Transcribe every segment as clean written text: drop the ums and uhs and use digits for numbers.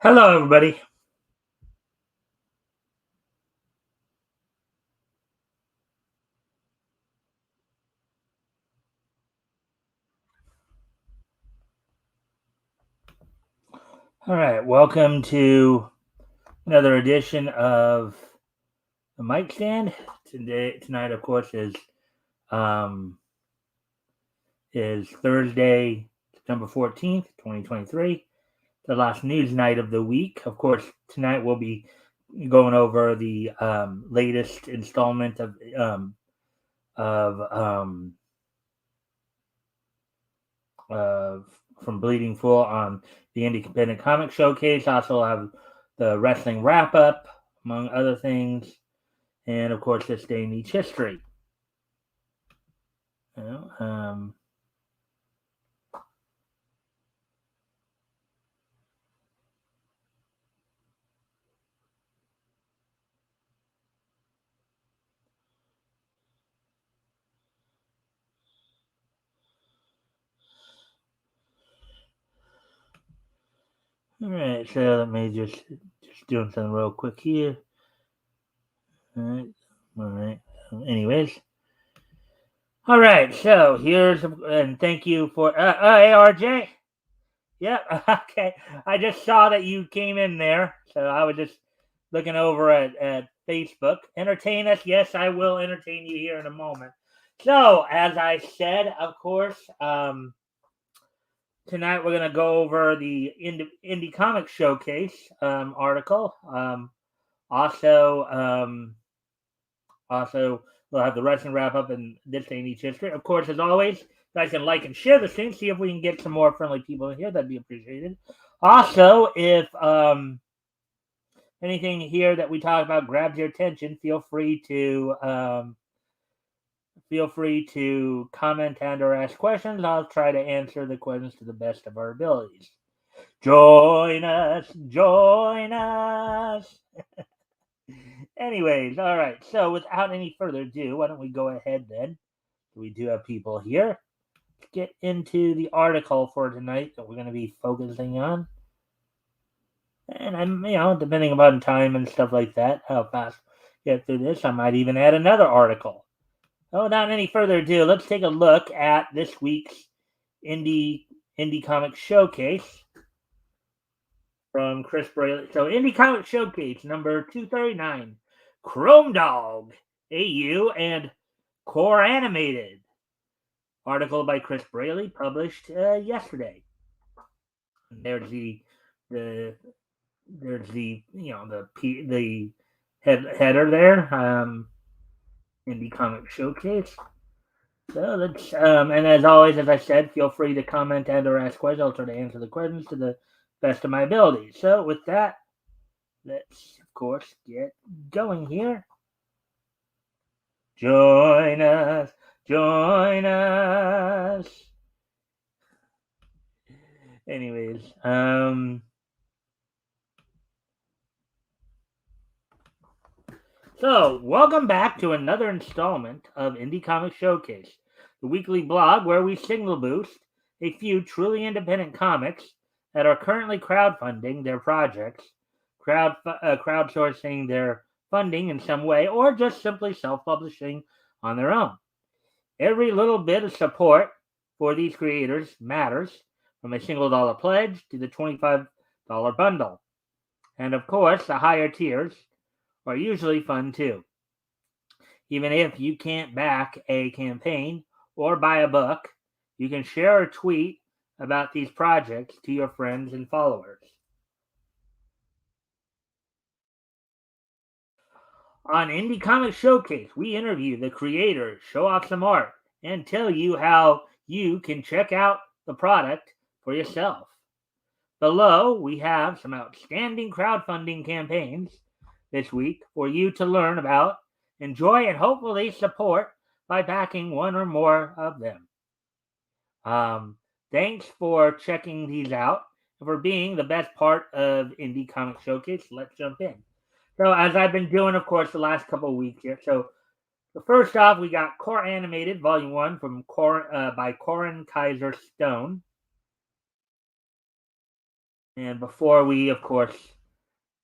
Hello, everybody. All right, welcome to another edition of the Mikestand. Tonight, of course, um, is Thursday, September 14th, 2023, the last news night of the week. Of course, tonight we'll be going over the latest installment of uh, from Bleeding Full on the Independent Comic Showcase. Also have the wrestling wrap up, among other things, and of course, this day in each history. You know, all right, so let me just doing something real quick here. All right. Anyways, all right. So here's and thank you for hey RJ. Yeah, okay. I just saw that you came in there, so I was just looking over at Facebook. Entertain us. Yes, I will entertain you here in a moment. So, as I said, of course, tonight we're going to go over the Indie Comic Showcase article. Also, also, we'll have the wrestling wrap up and this day in each history. Of course, as always, guys can like and share the stream. See if we can get some more friendly people in here. That'd be appreciated. Also, if anything here that we talk about grabs your attention, feel free to comment and or ask questions. I'll try to answer the questions to the best of our abilities. Join us, join us. Anyways, all right. So without any further ado, why don't we go ahead then? We do have people here. Get into the article for tonight that we're going to be focusing on. And I'm, depending upon time and stuff like that, how fast we get through this, I might even add another article. So without any further ado, let's take a look at this week's indie comic showcase from Chris Braley. So Indie Comic Showcase number 239, Chrome Dog, AU, and Core Animated. Article by Chris Braley, published yesterday. There's the there's the header there. Indie Comic Showcase. So let's and as always, as I said, feel free to comment and or ask questions. I'll try to answer the questions to the best of my ability. So with that, let's of course get going here. Join us, join us. Anyways, so welcome back to another installment of Indie Comic Showcase, the weekly blog where we signal boost a few truly independent comics that are currently crowdfunding their projects, crowdsourcing their funding in some way, or just simply self-publishing on their own. Every little bit of support for these creators matters, from a single dollar pledge to the $25 bundle. And of course, the higher tiers are usually fun too. Even if you can't back a campaign or buy a book, you can share or tweet about these projects to your friends and followers. On Indie Comic Showcase, we interview the creators, show off some art, and tell you how you can check out the product for yourself. Below, we have some outstanding crowdfunding campaigns this week for you to learn about, enjoy, and hopefully support by backing one or more of them. Thanks for checking these out and for being the best part of Indie Comic Showcase. Let's jump in. So, as I've been doing, of course, the last couple of weeks here. So, first off, we got Core Animated Volume 1 from by Corin Kaiser Stone. And before we, of course,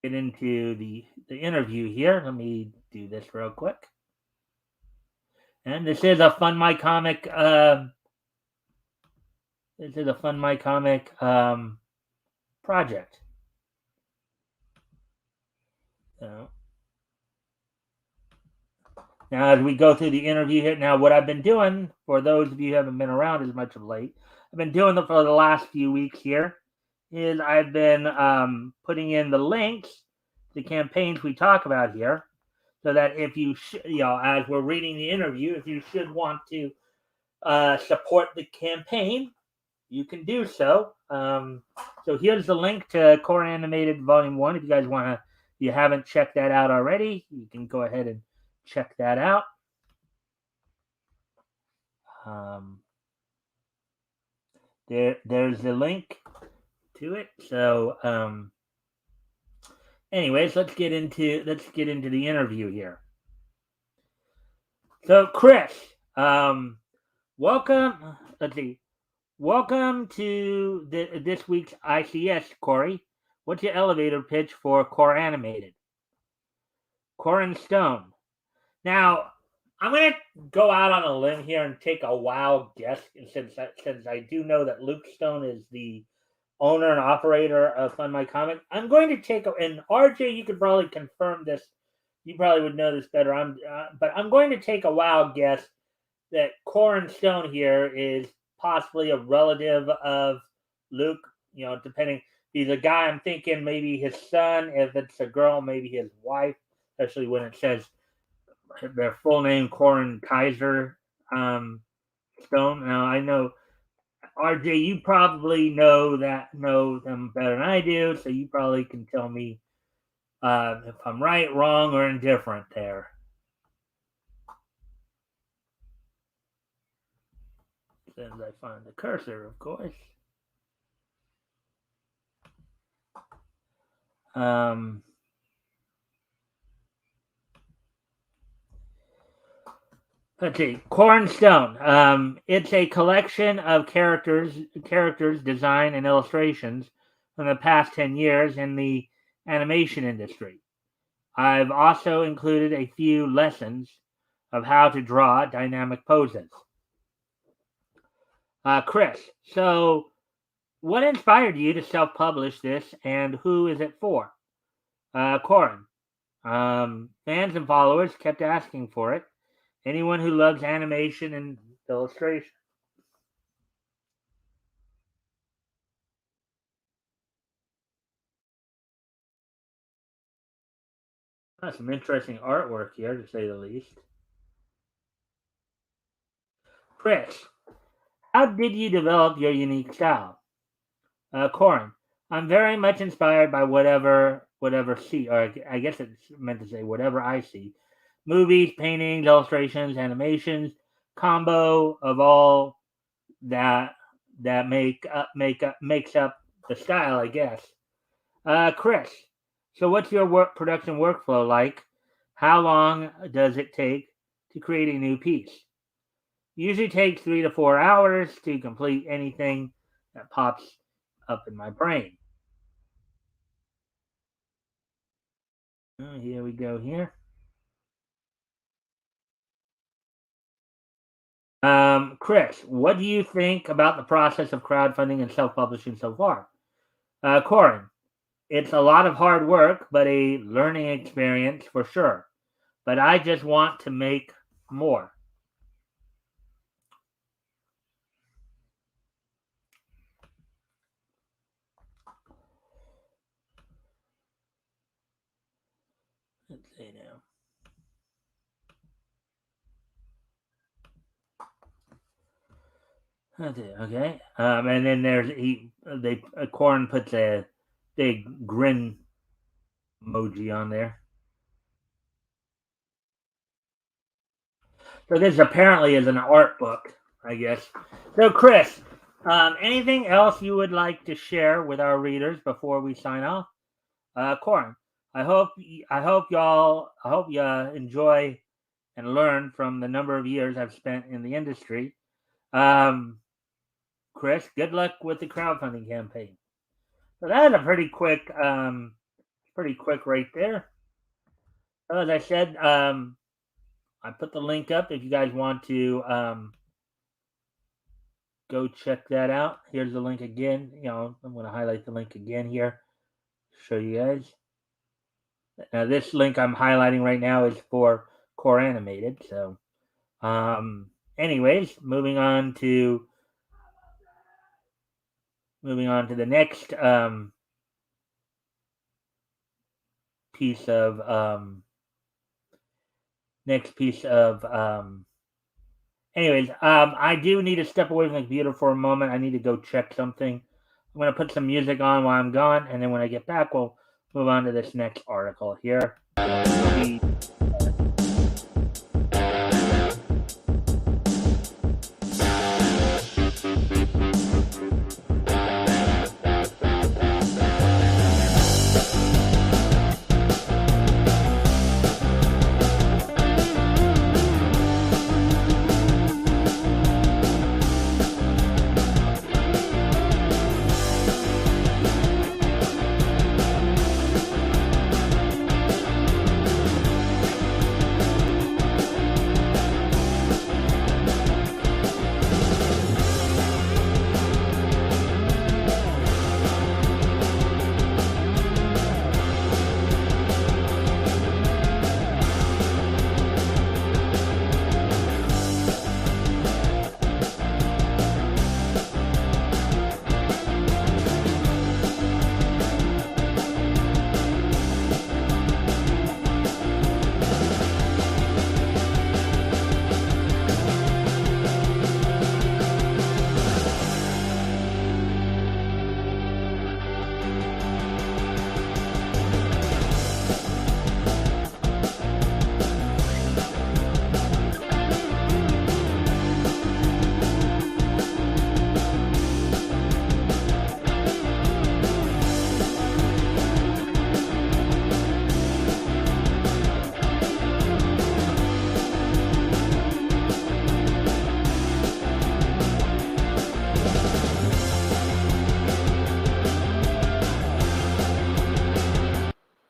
get into the interview here, let me do this real quick. And this is a Fun My Comic. This is a Fun My Comic project. So, now, as we go through the interview here, now what I've been doing for those of you who haven't been around as much of late, I've been doing it for the last few weeks here. Is I've been putting in the links, the campaigns we talk about here, so that if you as we're reading the interview, if you should want to support the campaign, you can do so. So here's the link to Core Animated Volume 1. If you guys want to, if you haven't checked that out already, you can go ahead and check that out. There's the link to it. So anyways, let's get into the interview here. So Chris, welcome. Let's see. Welcome to this week's ICS, Corey. What's your elevator pitch for Core Animated? Corin Stone. Now, I'm going to go out on a limb here and take a wild guess, since I do know that Luke Stone is the owner and operator of Fun My Comic. I'm going to take and RJ, you could probably confirm this. You probably would know this better. But I'm going to take a wild guess that Corin Stone here is possibly a relative of Luke. Depending. If he's a guy, I'm thinking maybe his son. If it's a girl, maybe his wife. Especially when it says their full name, Corin Kaiser Stone. Now I know RJ, you probably know them better than I do, so you probably can tell me if I'm right, wrong, or indifferent there. As I find the cursor, of course. Let's see, Cornstone. It's a collection of characters, design, and illustrations from the past 10 years in the animation industry. I've also included a few lessons of how to draw dynamic poses. Chris, so what inspired you to self-publish this, and who is it for? Corin. Fans and followers kept asking for it. Anyone who loves animation and illustration. Some interesting artwork here, to say the least. Chris, how did you develop your unique style? Corin, I'm very much inspired by whatever see, or I guess it's meant to say whatever I see. Movies, paintings, illustrations, animations, combo of all that makes up the style, I guess. Chris, so what's your production workflow like? How long does it take to create a new piece? Usually takes 3 to 4 hours to complete anything that pops up in my brain. Here we go here. Chris, what do you think about the process of crowdfunding and self-publishing so far? Corin, it's a lot of hard work, but a learning experience for sure. But I just want to make more. Let's see now. Okay. And then Corin puts a big grin emoji on there. So this apparently is an art book, I guess. So Chris, anything else you would like to share with our readers before we sign off? Corin, I hope you enjoy and learn from the number of years I've spent in the industry. Chris, good luck with the crowdfunding campaign. So that's a pretty quick right there. So as I said, I put the link up if you guys want to go check that out. Here's the link again. I'm going to highlight the link again here, show you guys. Now, this link I'm highlighting right now is for Core Animated. So, anyways, moving on to the next piece of anyways, I do need to step away from the computer for a moment. I need to go check something. I'm going to put some music on while I'm gone, and then when I get back, we'll move on to this next article here.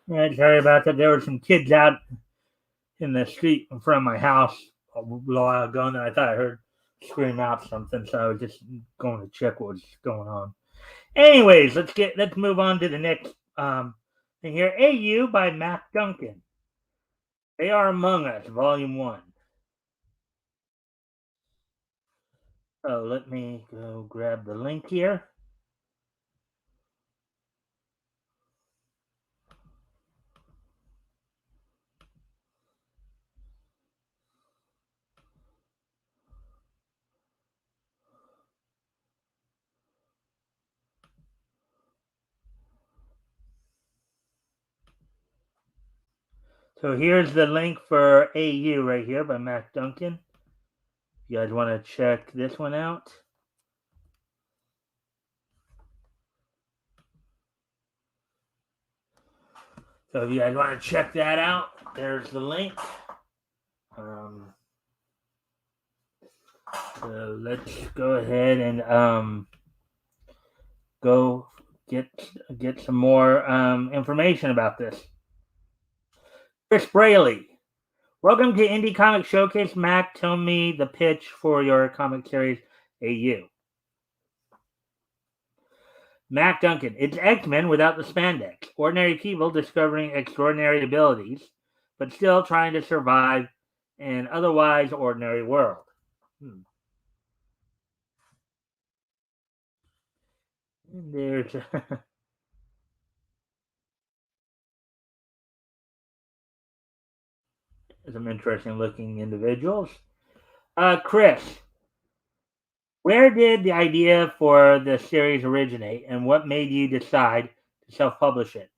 Right, sorry about that. There were some kids out in the street in front of my house a while ago, and I thought I heard scream out something, so I was just going to check what was going on. Anyways, let's move on to the next thing here. AU by Mac Duncan. They Are Among Us, Volume 1. So let me go grab the link here. So here's the link for AU right here by Mac Duncan. If you guys want to check this one out. So if you guys want to check that out, there's the link. So let's go ahead and go get some more information about this. Chris Braley. Welcome to Indie Comic Showcase. Mac, tell me the pitch for your comic series AU. Mac Duncan. It's X-Men without the spandex. Ordinary people discovering extraordinary abilities, but still trying to survive an otherwise ordinary world. There's some interesting looking individuals. Chris, where did the idea for the series originate, and what made you decide to self-publish it?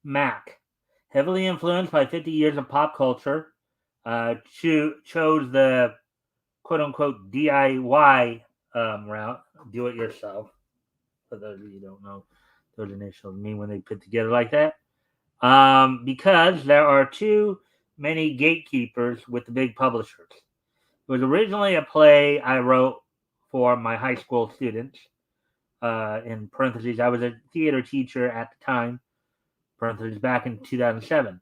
Mac, heavily influenced by 50 years of pop culture, chose the quote-unquote DIY route, do-it-yourself. For those of you who don't know, those initials mean when they put together like that. Because there are too many gatekeepers with the big publishers. It was originally a play I wrote for my high school students. In parentheses, I was a theater teacher at the time, parentheses, back in 2007.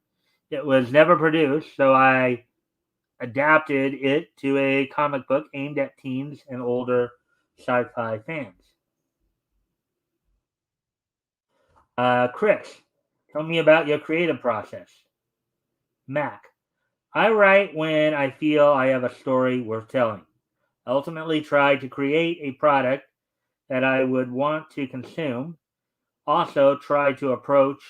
It was never produced, so I adapted it to a comic book aimed at teens and older sci-fi fans. Chris, tell me about your creative process. Mac, I write when I feel I have a story worth telling. I ultimately try to create a product that I would want to consume. Also, try to approach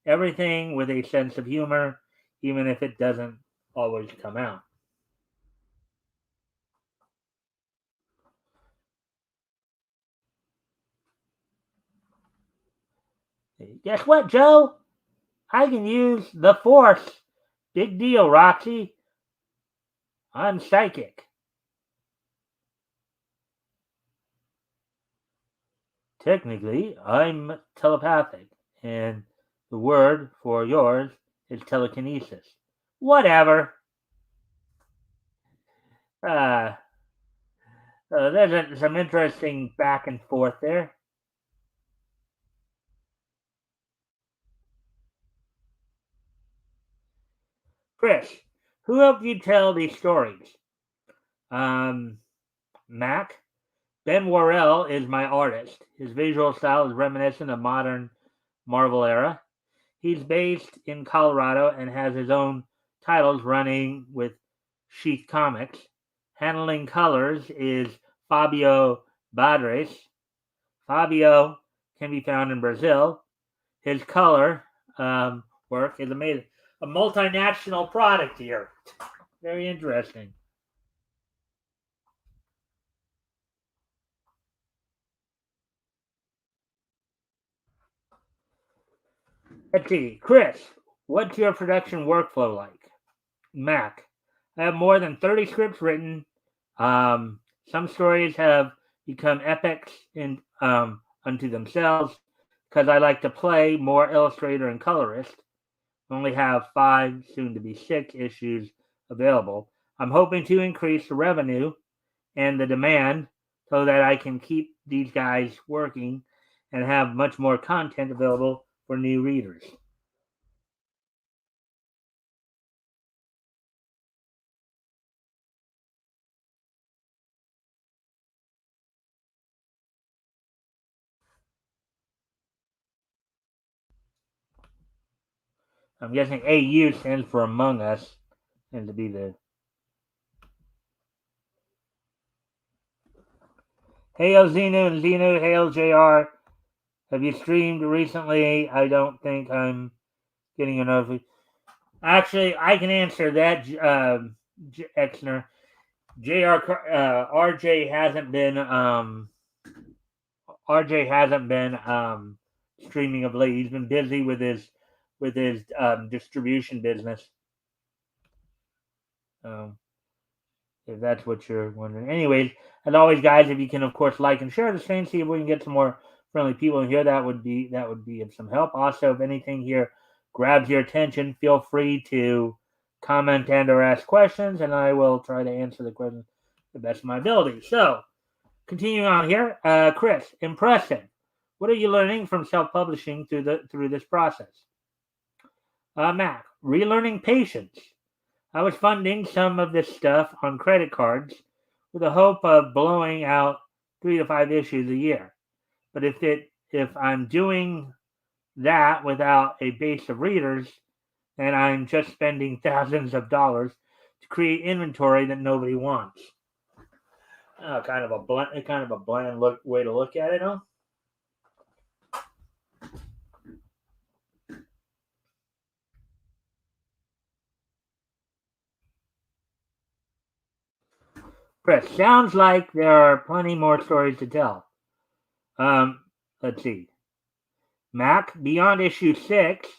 everything with a sense of humor, even if it doesn't always come out. Guess what, Joe? I can use the Force. Big deal, Roxy. I'm psychic. Technically, I'm telepathic, and the word for yours is telekinesis. Whatever. Uh, there's some interesting back and forth there. Chris, who helped you tell these stories? Um, Mac. Ben Worrell is my artist. His visual style is reminiscent of modern Marvel era. He's based in Colorado and has his own titles running with Sheath Comics. Handling colors is Fabio Badres. Fabio can be found in Brazil. His color work is amazing. A multinational product here. Very interesting. Let's see. Chris, what's your production workflow like? Mac, I have more than 30 scripts written. Some stories have become epics in unto themselves because I like to play more illustrator and colorist. I only have 5, soon to be 6 issues available. I'm hoping to increase the revenue and the demand so that I can keep these guys working and have much more content available for new readers. I'm guessing AU stands for Among Us, and to be the Hail Xenu and Xenu, Hail JR. Have you streamed recently? I don't think I'm getting a notification. Actually, I can answer that, Exner. RJ hasn't been streaming of late. He's been busy with his distribution business. Um, if that's what you're wondering. Anyways, as always, guys, if you can, of course, like and share the stream, see if we can get some more friendly people in here. That would be of some help. Also, if anything here grabs your attention, feel free to comment and or ask questions, and I will try to answer the question the best of my ability. So, continuing on here, Chris, impressive. What are you learning from self-publishing through this process? Mac, relearning patience. I was funding some of this stuff on credit cards with the hope of blowing out 3 to 5 issues a year. But if I'm doing that without a base of readers, then I'm just spending thousands of dollars to create inventory that nobody wants. Kind of a bland way to look at it, huh? Chris, sounds like there are plenty more stories to tell. Um, let's see. Mac, beyond issue 6,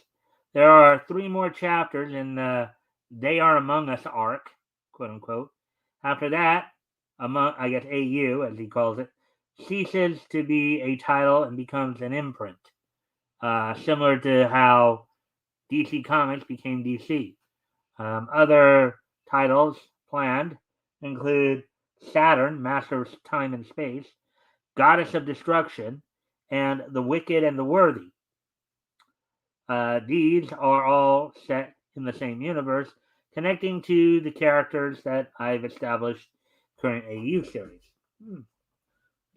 there are 3 more chapters in the They Are Among Us arc, quote unquote. After that, I guess AU, as he calls it, ceases to be a title and becomes an imprint, similar to how DC Comics became DC. Other titles planned include Saturn, Master of Time and Space, Goddess of Destruction, and The Wicked and the Worthy. These are all set in the same universe, connecting to the characters that I've established current AU series.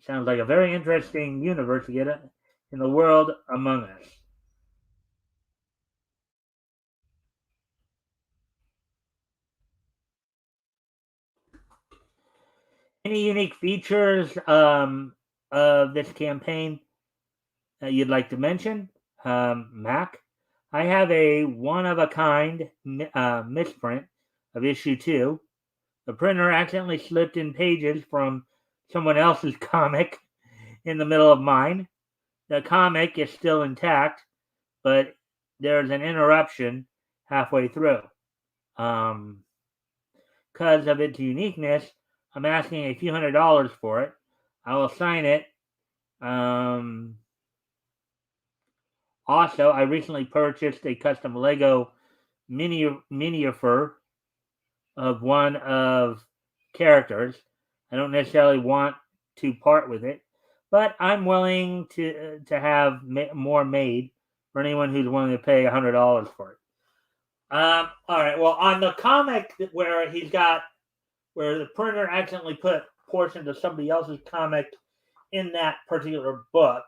Sounds like a very interesting universe to get in the world Among Us. Any unique features of this campaign that you'd like to mention, Mac? I have a one-of-a-kind misprint of issue 2. The printer accidentally slipped in pages from someone else's comic in the middle of mine. The comic is still intact, but there's an interruption halfway through. Because of its uniqueness, I'm asking a few $100s for it. I will sign it. Also, I recently purchased a custom Lego miniature of one of characters. I don't necessarily want to part with it, but I'm willing to have more made for anyone who's willing to pay $100 for it. All right. Well, on the comic where the printer accidentally put portions of somebody else's comic in that particular book,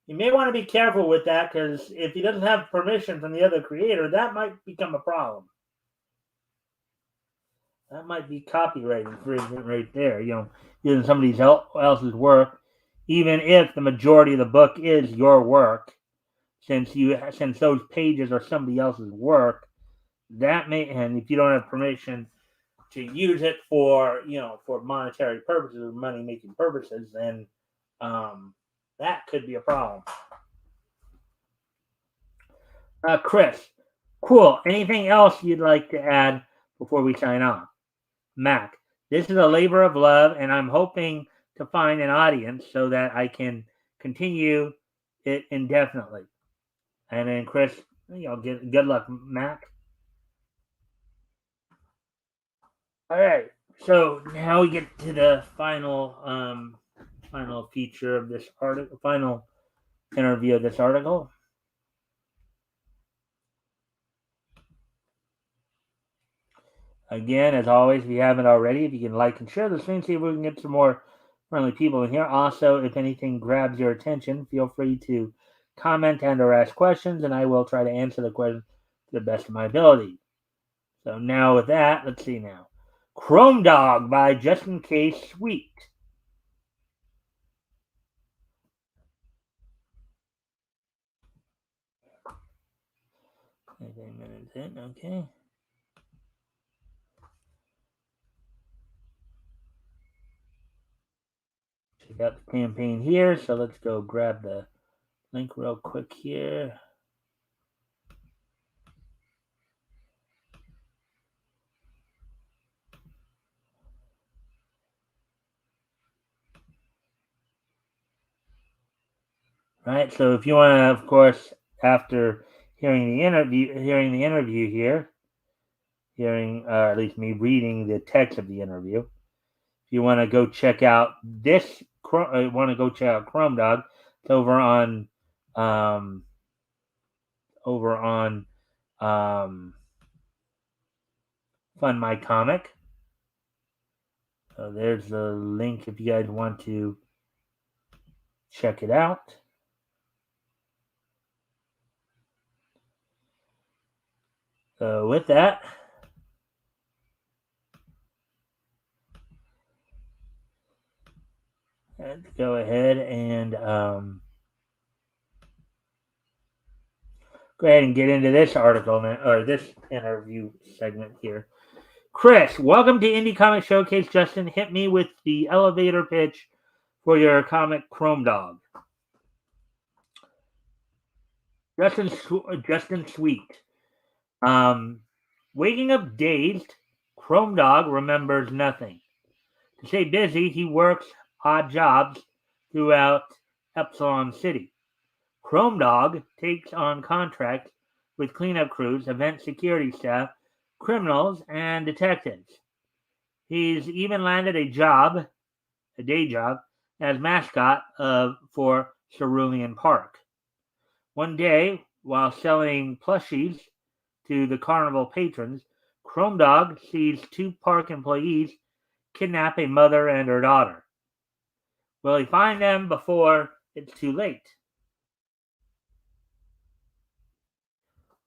you may want to be careful with that, because if he doesn't have permission from the other creator, that might become a problem. That might be copyright infringement right there. Using somebody else's work, even if the majority of the book is your work, since those pages are somebody else's work, that may, and if you don't have permission to use it for monetary purposes or money making purposes, then that could be a problem. Chris, cool. Anything else you'd like to add before we sign off? Mac, this is a labor of love, and I'm hoping to find an audience so that I can continue it indefinitely. And then Chris, good luck, Mac. All right. So now we get to the final feature of this article, final interview of this article. Again, as always, if you haven't already, if you can like and share the stream, see if we can get some more friendly people in here. Also, if anything grabs your attention, feel free to comment and or ask questions, and I will try to answer the question to the best of my ability. So now with that, let's see now. Chrome Dog by Justin K. Sweet. Minutes in, okay. Check out the campaign here, so let's go grab the link real quick here. Right, so if you want to, of course, after hearing the interview here, at least me reading the text of the interview, if you want to go check out Chrome Dog, it's over on Fund My Comic. So there's the link if you guys want to check it out. So with that, let's go ahead and get into this article or this interview segment here. Chris, welcome to Indie Comic Showcase. Justin, hit me with the elevator pitch for your comic Chrome Dog. Justin Sweet. Waking up dazed, Chrome Dog remembers nothing. To stay busy, he works odd jobs throughout Epsilon City. Chrome Dog takes on contracts with cleanup crews, event security staff, criminals, and detectives. He's even landed a day job as mascot for Cerulean Park. One day, while selling plushies to the carnival patrons, Chrome Dog sees two park employees kidnap a mother and her daughter. Will he find them before it's too late?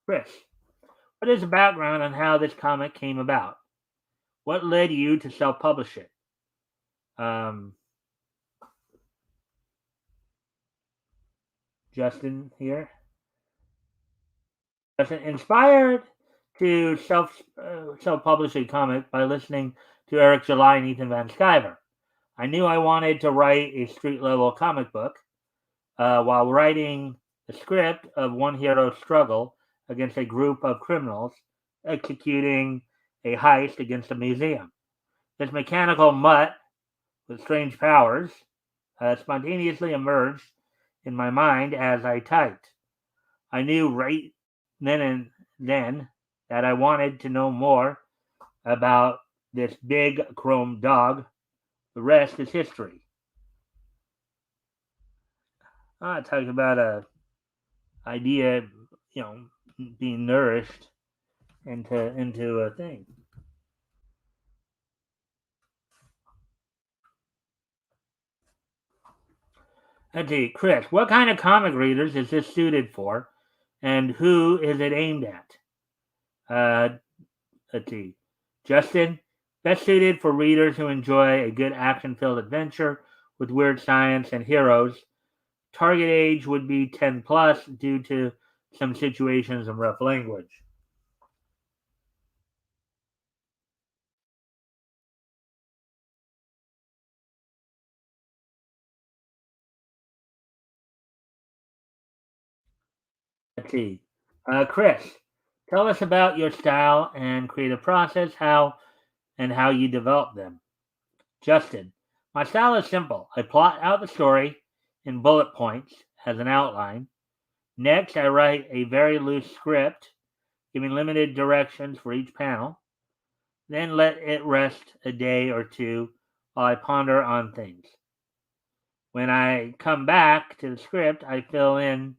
Chris, what is the background on how this comic came about? What led you to self-publish it? Um, Justin here. Justin, inspired to self-publish a comic by listening to Eric July and Ethan Van Sciver. I knew I wanted to write a street-level comic book. While writing the script of one hero's struggle against a group of criminals executing a heist against a museum. This mechanical mutt with strange powers spontaneously emerged in my mind as I typed. I knew right then and then that I wanted to know more about this big chrome dog. The rest is history. Talk about a idea, you know, being nourished into a thing. Let's see, Chris, what kind of comic readers is this suited for, and who is it aimed at? Uh, let's see, Justin, best suited for readers who enjoy a good action-filled adventure with weird science and heroes. Target age would be 10 plus due to some situations and rough language. Let's see. Chris, tell us about your style and creative process, how you develop them. Justin, my style is simple. I plot out the story in bullet points as an outline. Next, I write a very loose script, giving limited directions for each panel. Then let it rest a day or two while I ponder on things. When I come back to the script, I fill in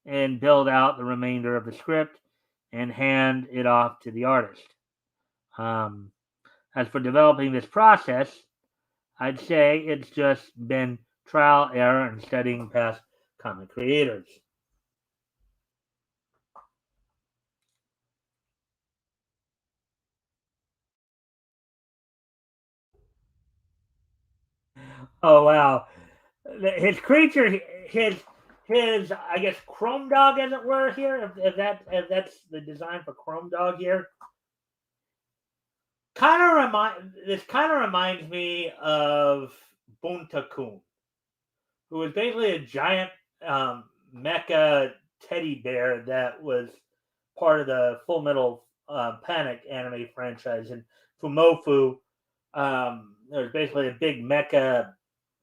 and build out the remainder of the script and hand it off to the artist. Um, as for developing this process, I'd say it's just been trial, error, and studying past comic creators. Oh wow, his creature, his I guess Chrome Dog, as it were, here. If that's the design for Chrome Dog here, this kind of reminds me of Buntakun, who was basically a giant mecha teddy bear that was part of the Full Metal Panic anime franchise. And Fumofu, there's basically a big mecha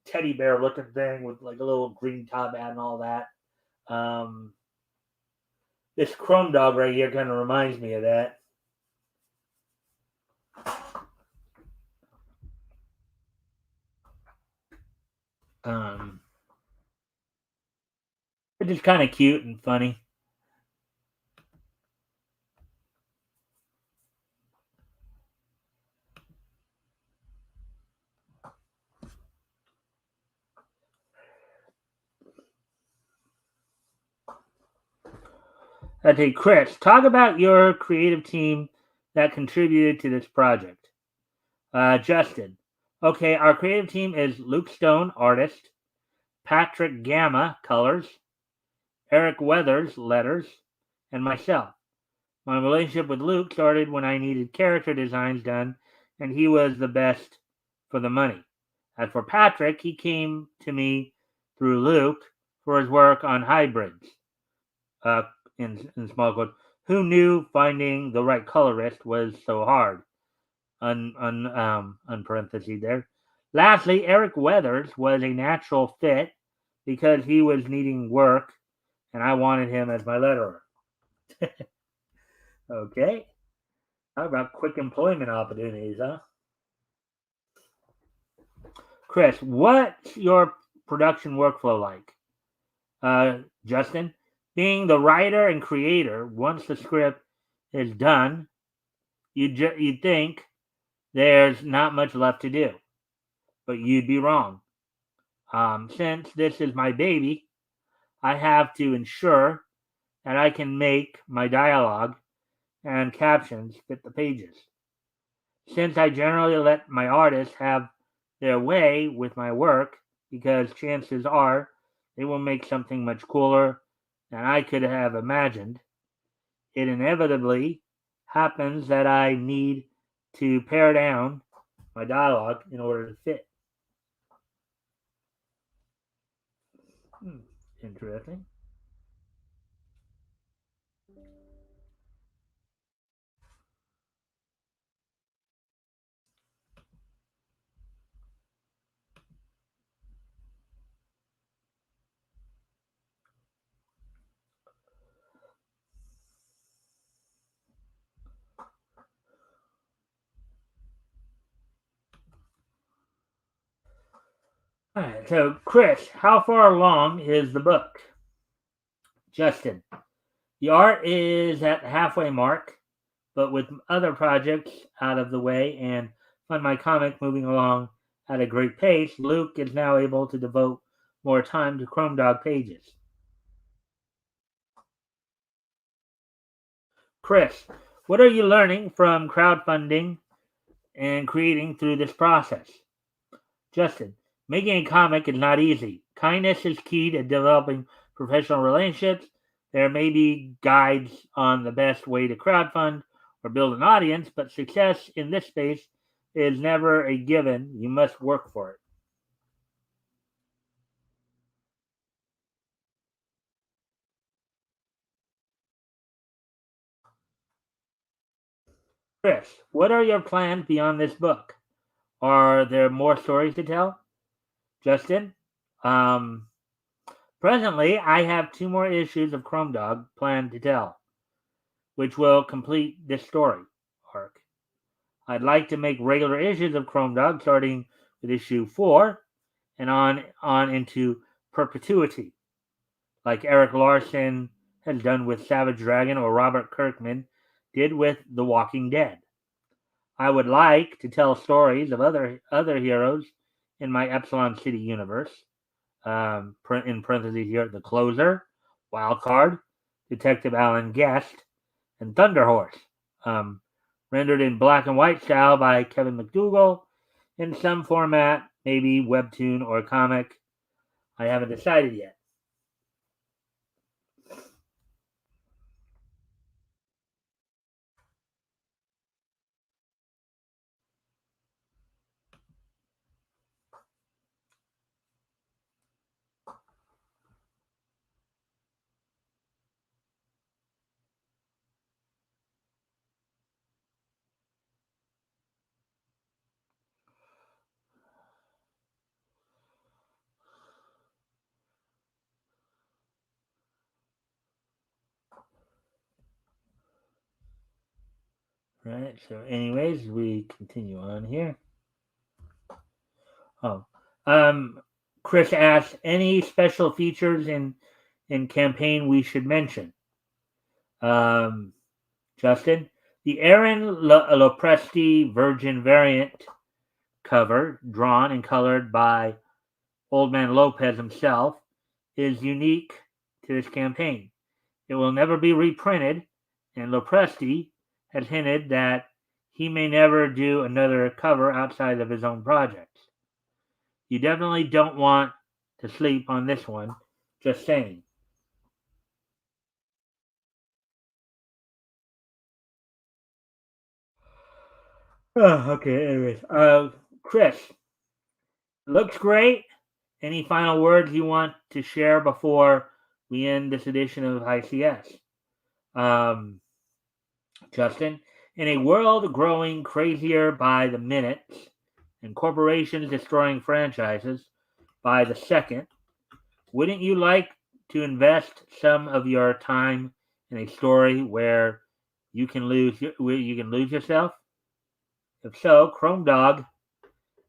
teddy bear looking thing with like a little green top hat and all that. Um, this Chrome Dog right here kind of reminds me of that. Um, it's just kind of cute and funny. Okay, Chris, talk about your creative team that contributed to this project. Justin. Okay, our creative team is Luke Stone, artist, Patrick Gamma, colors, Eric Weathers, letters, and myself. My relationship with Luke started when I needed character designs done, and he was the best for the money. As for Patrick, he came to me through Luke for his work on hybrids. Uh, in small quote, who knew finding the right colorist was so hard? Parenthesis there. Lastly, Eric Weathers was a natural fit because he was needing work, and I wanted him as my letterer. Okay. Talk about quick employment opportunities, huh? Chris, what's your production workflow like? Justin, being the writer and creator, once the script is done, you'd think there's not much left to do, but you'd be wrong. Since this is my baby, I have to ensure that I can make my dialogue and captions fit the pages. Since I generally let my artists have their way with my work, because chances are they will make something much cooler than I could have imagined, it inevitably happens that I need to pare down my dialogue in order to fit. Hmm, interesting. All right, so Chris, how far along is the book? Justin, the art is at the halfway mark, but with other projects out of the way and Fund My Comic moving along at a great pace, Luke is now able to devote more time to Chrome Dog pages. Chris, what are you learning from crowdfunding and creating through this process? Justin, making a comic is not easy. Kindness is key to developing professional relationships. There may be guides on the best way to crowdfund or build an audience, but success in this space is never a given. You must work for it. Chris, what are your plans beyond this book? Are there more stories to tell? Justin, um, presently I have two more issues of Chrome Dog planned to tell, which will complete this story arc. I'd like to make regular issues of Chrome Dog, starting with issue 4 and on into perpetuity, like Eric Larson has done with Savage Dragon or Robert Kirkman did with The Walking Dead. I would like to tell stories of other heroes in my Epsilon City universe. In parentheses here, The Closer, Wildcard, Detective Alan Guest, and Thunder Horse. Um, Rendered in black and white style by Kevin McDougall in some format, maybe webtoon or comic. I haven't decided yet. Right. So, anyways, we continue on here. Oh, um, Chris asks, any special features in campaign we should mention? Um, Justin, the Aaron Lopresti Virgin variant cover, drawn and colored by Old Man Lopez himself, is unique to this campaign. It will never be reprinted, and Lopresti has hinted that he may never do another cover outside of his own projects. You definitely don't want to sleep on this one, just saying. Oh, okay, anyways. Chris, looks great. Any final words you want to share before we end this edition of ICS? Um, Justin, in a world growing crazier by the minute and corporations destroying franchises by the second, wouldn't you like to invest some of your time in a story where you can lose yourself? If so, Chrome Dog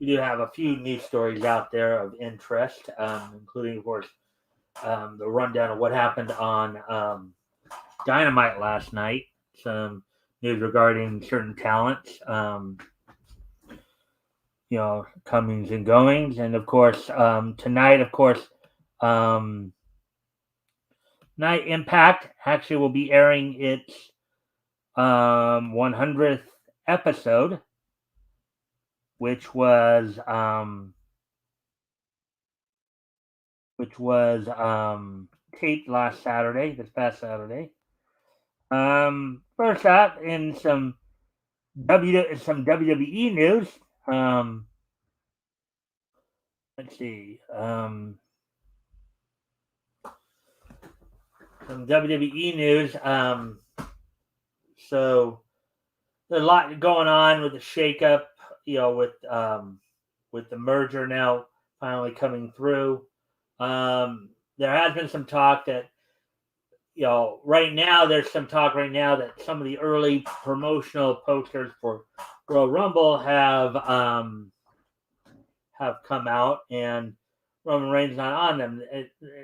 we do have a few news stories out there of interest, including, of course, the rundown of what happened on Dynamite last night. Some news regarding certain talents, comings and goings, and of course, tonight, of course, Night Impact actually will be airing its 100th episode, which was taped last Saturday, this past Saturday. First up, in some WWE news. Let's see. Some WWE news. So there's a lot going on with the shakeup. With the merger now finally coming through. There has been some talk that right now there's some talk right now that some of the early promotional posters for Royal Rumble have come out, and Roman Reigns not on them,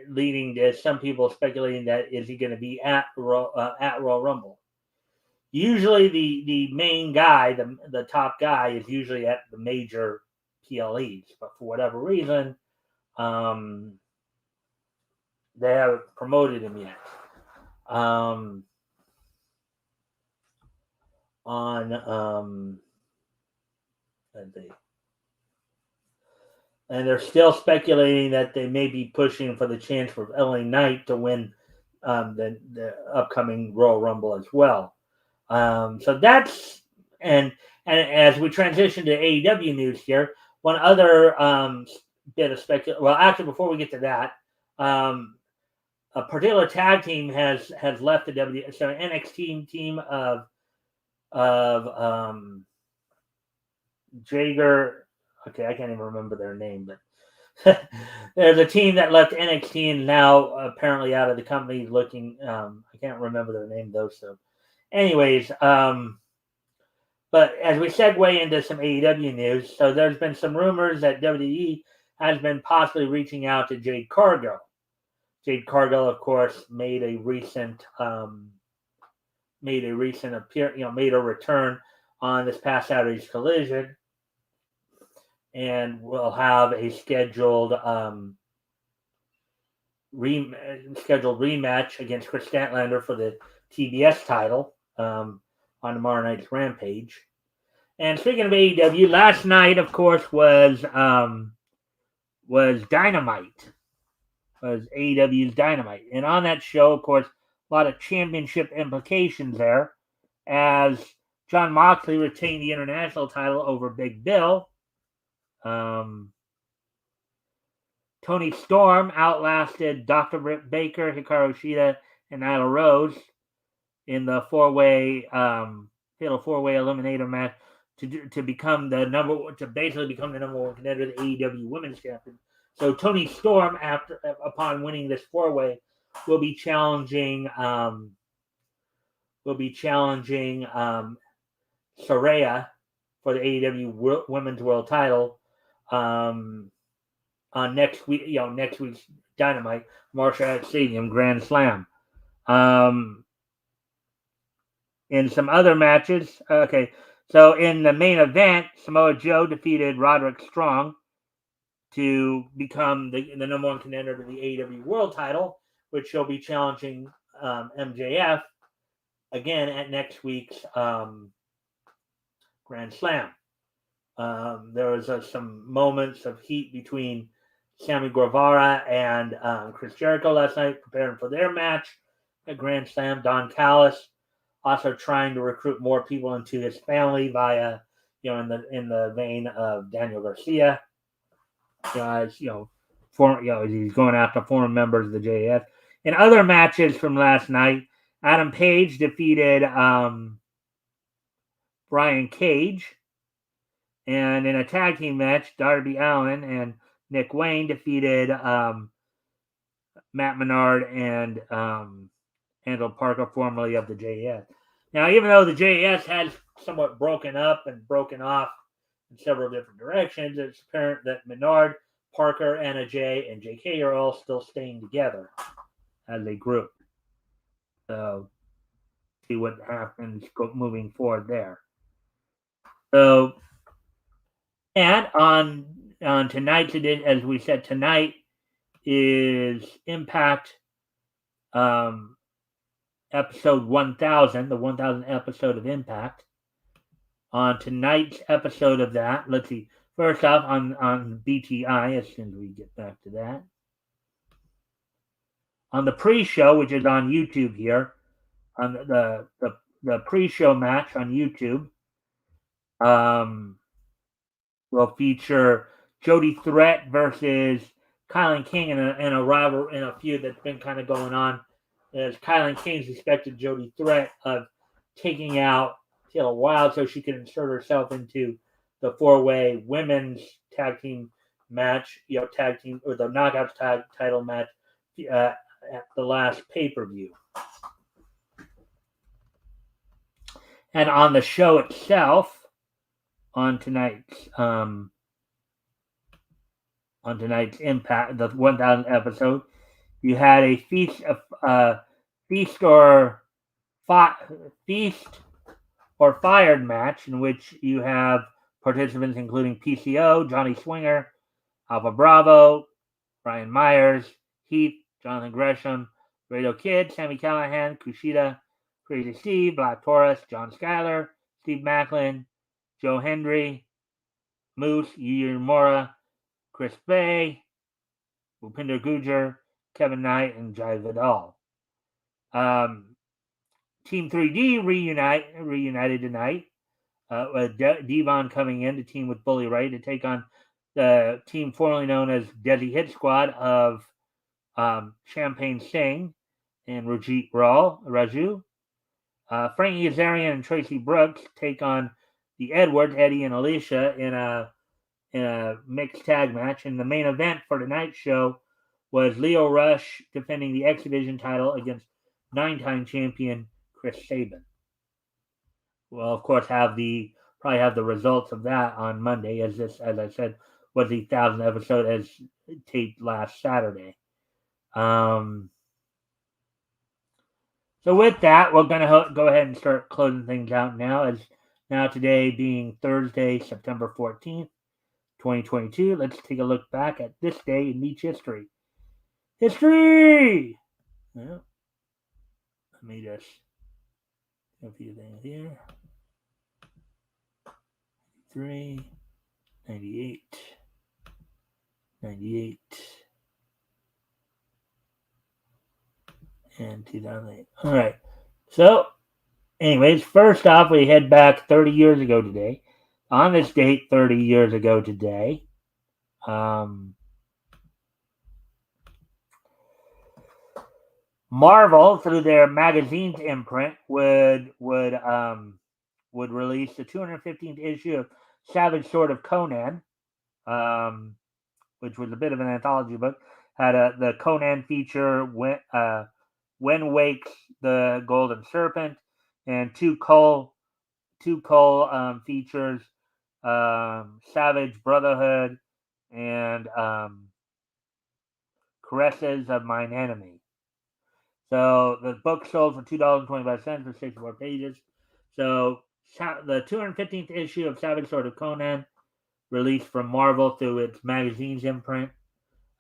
leading to some people speculating that is he going to be at Royal Rumble. Usually, the main guy, the top guy, is usually at the major PLEs, but for whatever reason, they haven't promoted him yet. And they're still speculating that they may be pushing for the chance for LA Knight to win the upcoming Royal Rumble as well. So that's and as we transition to AEW news here, one other bit of speculation. Well, actually, before we get to that, a particular tag team has left the NXT team of Jager. Okay, I can't even remember their name, but there's a team that left NXT and now apparently out of the company looking. I can't remember their name though. So, anyways, but as we segue into some AEW news, so there's been some rumors that WWE has been possibly reaching out to Jade Cargill. Jade Cargill, of course, made a recent return on this past Saturday's Collision, and will have a scheduled rematch against Chris Statlander for the TBS title on tomorrow night's Rampage. And speaking of AEW, last night, of course, was Dynamite. Was AEW's Dynamite. And on that show, of course, a lot of championship implications there, as Jon Moxley retained the international title over Big Bill. Tony Storm outlasted Dr. Britt Baker, Hikaru Shida, and Nyla Rose in the fatal four-way eliminator match to become the number one contender, the AEW Women's Champion. So Tony Storm, upon winning this four-way, will be challenging Saraya for the AEW Women's World Title on next week's Dynamite, Marshall Stadium Grand Slam. In some other matches, okay. So in the main event, Samoa Joe defeated Roderick Strong to become the number one contender to the AEW World Title, which he'll be challenging MJF again at next week's Grand Slam. There was some moments of heat between Sammy Guevara and Chris Jericho last night, preparing for their match at Grand Slam. Don Callis also trying to recruit more people into his family via, in the vein of Daniel Garcia. He's going after former members of the JAS. In other matches from last night, Adam Page defeated Brian Cage. And in a tag team match, Darby Allin and Nick Wayne defeated Matt Menard and Angel Parker, formerly of the JAS. Now, even though the JAS has somewhat broken up and broken off in several different directions. It's apparent that Menard, Parker, Anna J, and JK are all still staying together as a group. So, see what happens moving forward there. So, and on tonight's edition, as we said, tonight is Impact episode 1000, the 1000th episode of Impact. On tonight's episode of that, let's see. First off, on BTI, as soon as we get back to that. On the pre-show, which is on YouTube here, on the pre-show match on YouTube, will feature Jody Threat versus Kylan King in a rival in a feud that's been kind of going on. As Kylan King suspected Jody Threat of taking out Taylor Wilde so she could insert herself into the four-way women's tag team match, tag team or the Knockouts tag title match at the last pay-per-view. And on the show itself, on tonight's Impact, the 1000th episode, you had a feast or fired match in which you have participants including PCO, Johnny Swinger, Alpha Bravo, Brian Myers, Heath, Jonathan Gresham, Rado Kid, Sami Callihan, Kushida, Crazy Steve, Black Taurus, John Schuyler, Steve Macklin, Joe Hendry, Moose, Yuya Uemura, Chris Bay, Bhupinder Gujar, Kevin Knight, and Jai Vidal. Team 3D reunited tonight. Devon coming in to team with Bully Ray to take on the team formerly known as Desi Hit Squad of Champagne Singh and Rajit Raju. Frankie Azarian and Tracy Brooks take on the Edwards, Eddie, and Alicia in a mixed tag match. And the main event for tonight's show was Leo Rush defending the X Division title against 9-time champion Chris Sabin. We'll of course probably have the results of that on Monday, as this, as I said, was the 1000th episode as taped last Saturday. So with that, we're going to go ahead and start closing things out now. As now today being Thursday, September 14th, 2022. Let's take a look back at this day in Meech history. History! Well, let me just a few things here. 3, 98, 98, and 2008. All right. So, anyways, first off, we head back 30 years ago today. On this date, 30 years ago today, Marvel, through their magazine's imprint, would release the 215th issue of Savage Sword of Conan, which was a bit of an anthology book. Had the Conan feature, When Wakes the Golden Serpent, and two Cole features, Savage Brotherhood and Caresses of Mine Enemy. So the book sold for $2.25 for 64 pages. So the 215th issue of Savage Sword of Conan, released from Marvel through its magazine's imprint,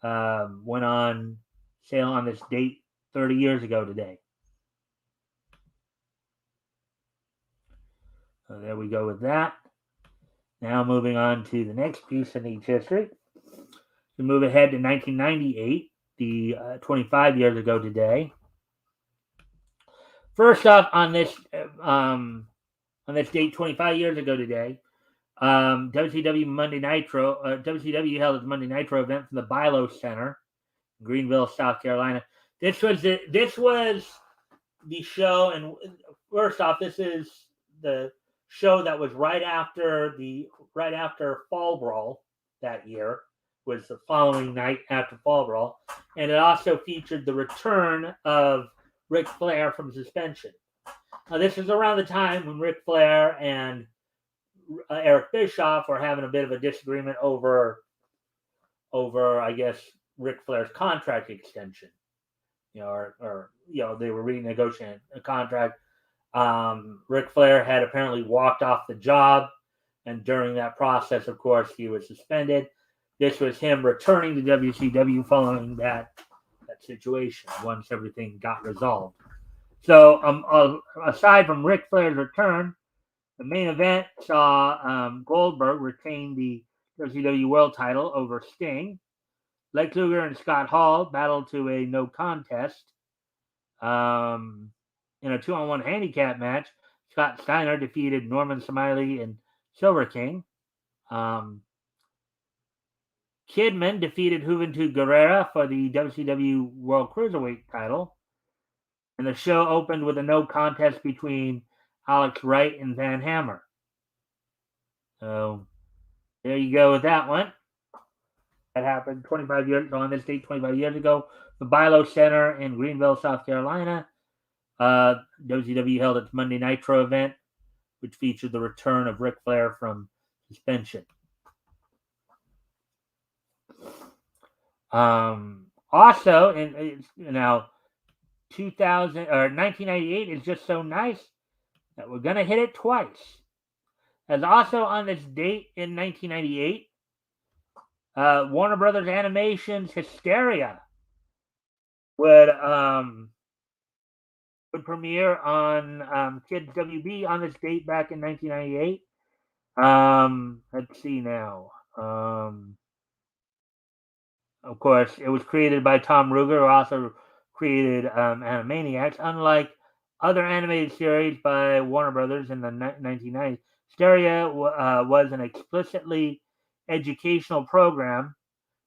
went on sale on this date 30 years ago today. So there we go with that. Now moving on to the next piece in each history. We move ahead to 1998, the 25 years ago today. First off, on this date, 25 years ago today, WCW held its Monday Nitro event from the Bilo Center, in Greenville, South Carolina. This was the show, and first off, this is the show that was right after Fall Brawl that year. Was the following night after Fall Brawl, and it also featured the return of Ric Flair from suspension. Now, this is around the time when Ric Flair and Eric Bischoff were having a bit of a disagreement over I guess, Ric Flair's contract extension. Or they were renegotiating a contract. Ric Flair had apparently walked off the job, and during that process, of course, he was suspended. This was him returning to WCW following that situation once everything got resolved. So, aside from Ric Flair's return, the main event saw Goldberg retain the WCW World Title over Sting. Lex Luger and Scott Hall battled to a no contest. In a 2-on-1 handicap match, Scott Steiner defeated Norman Smiley and Silver King. Kidman defeated Juventud Guerrera for the WCW World Cruiserweight title. And the show opened with a no contest between Alex Wright and Van Hammer. So there you go with that one. That happened 25 years on this date, 25 years ago. The Bilo Center in Greenville, South Carolina. WCW held its Monday Nitro event, which featured the return of Ric Flair from suspension. Also, in 1998 is just so nice that we're gonna hit it twice. As also on this date in 1998, Warner Brothers Animation's Hysteria would premiere on Kids WB on this date back in 1998. Let's see now. Of course, it was created by Tom Ruegger, who also created Animaniacs. Unlike other animated series by Warner Brothers in the 1990s, Hysteria was an explicitly educational program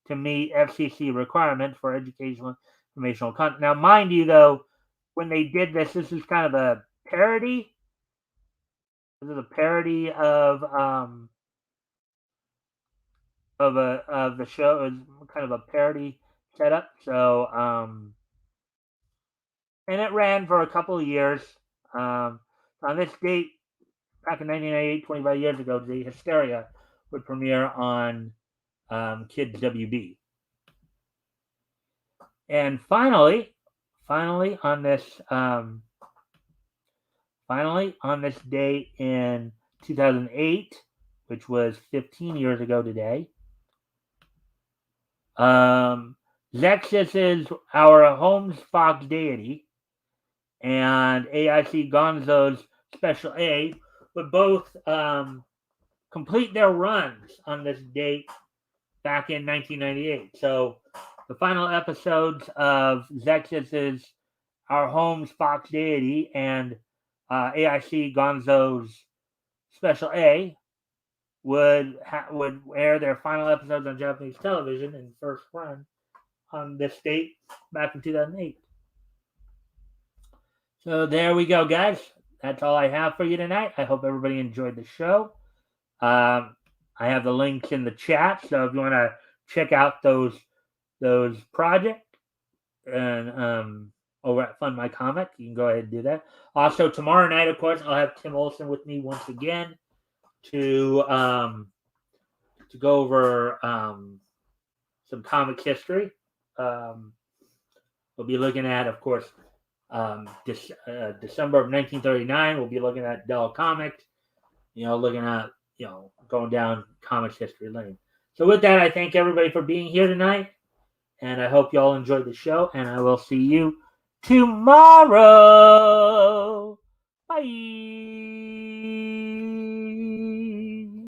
to meet FCC requirements for educational informational content. Now, mind you, though, when they did this is kind of a parody. This is a parody of the show. It was kind of a parody setup. So, and it ran for a couple of years. On this date, back in 1998, 25 years ago, the Hysteria would premiere on Kids WB. And finally on this day in 2008, which was 15 years ago today, Zexus is our home's Fox deity, and AIC Gonzo's Special A would both complete their runs on this date back in 1998. So the final episodes of Zexus's Our Home's Fox Deity and AIC Gonzo's Special A would air their final episodes on Japanese television in first run on this date back in 2008. So there we go, guys. That's all I have for you tonight. I hope everybody enjoyed the show. I have the links in the chat, so if you want to check out those projects and over at Fund My Comic, you can go ahead and do that. Also, tomorrow night, of course, I'll have Tim Olson with me once again to go over some comic history. We'll be looking at, of course, December of 1939. We'll be looking at Dell Comics. Looking at going down comics history lane. So with that, I thank everybody for being here tonight, and I hope you all enjoyed the show. And I will see you tomorrow. Bye.